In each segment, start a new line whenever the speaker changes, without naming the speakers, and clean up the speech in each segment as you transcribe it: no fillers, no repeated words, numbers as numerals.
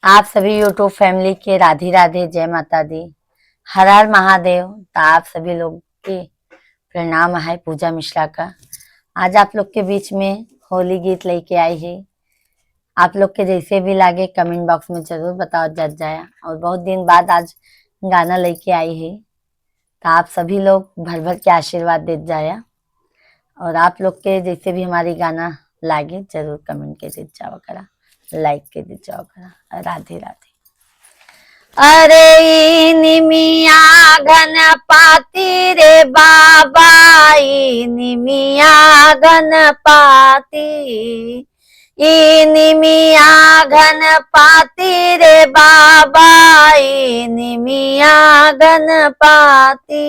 आप सभी YouTube family के राधे राधे, जय माता दी, हर हर महादेव। तो आप सभी लोग के प्रणाम है पूजा मिश्रा का। आज आप लोग के बीच में होली गीत लेके आई है। आप लोग के जैसे भी लागे कमेंट बॉक्स में जरूर बताओ जज जाया। और बहुत दिन बाद आज गाना लेके आई है, तो आप सभी लोग भर भर के आशीर्वाद दे जाया। और आप लोग के जैसे भी हमारी गाना लागे जरूर कमेंट के दे जाओ करा, लाइक के दे जाओ करा। राधे राधे। अरे निमिया गणपति रे बाबा, निमिया गणपति, निमिया गणपति रे बाबा, निमिया गणपति।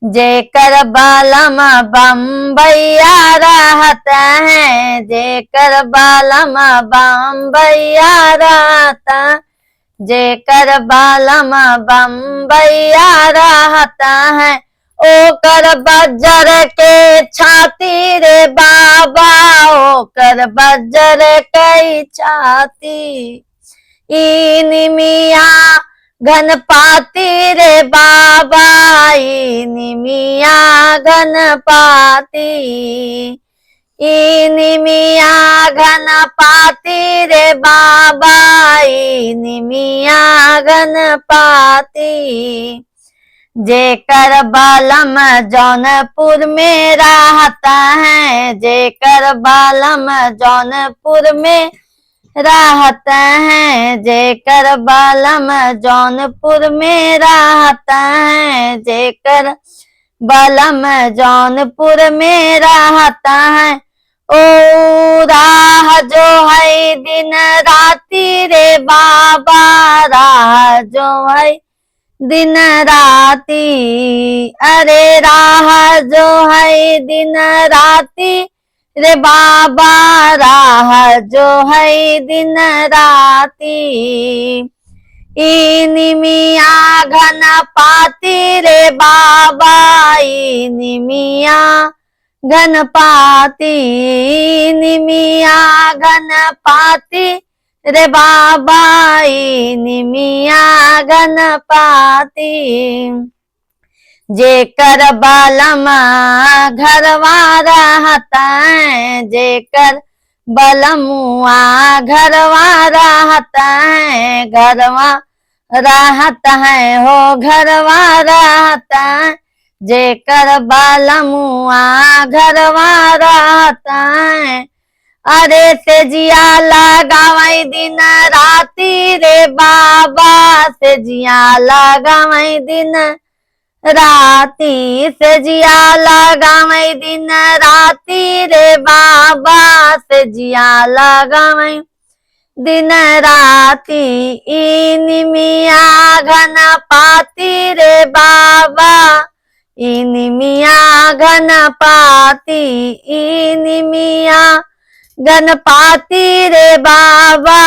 जेकर बालम बम्बैया रहता है, जेकर बालम बम्बैया रहता, जेकर बालम बम्बैया रहता है, ओकर बज्जर के छाती रे बाबा, ओकर बज्जर के छाती। निमिया गणपति रे बाबा, निमिया गणपति, निमिया गणपति रे बाबा, निमिया गणपति। जेकर बालम जौनपुर में रहता है, जेकर बालम जौनपुर में रहता है, जेकर बालम जौनपुर में रहता है, जेकर बालम जौनपुर में रहता है, ओ राह जो है दिन राती रे बाबा, राह जो है दिन राती। अरे राह जो है दिन राती रे बाबा, राह जो है दिन राती। निमिया गणपति रे बाबा, निमिया गणपति, निमिया गणपति रे बाबा, निमिया गणपति। जेकर बालम घरवा रहता है, जेकर बलमुआ घरवा रहता है, घरवा रहता है हो घरवा रहता है, जेकर बलमुआ घरवा रहता है। अरे से जिया लगावई दिन राती रे बाबा, से जिया लगावई दिन राती, से जिया लगावई दिन राती रे बाबा, से जिया लगावई दिन राती। निमिया गणपति रे बाबा, निमिया गणपति, निमिया गणपति रे बाबा,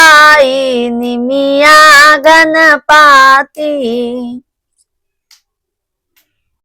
निमिया गणपति।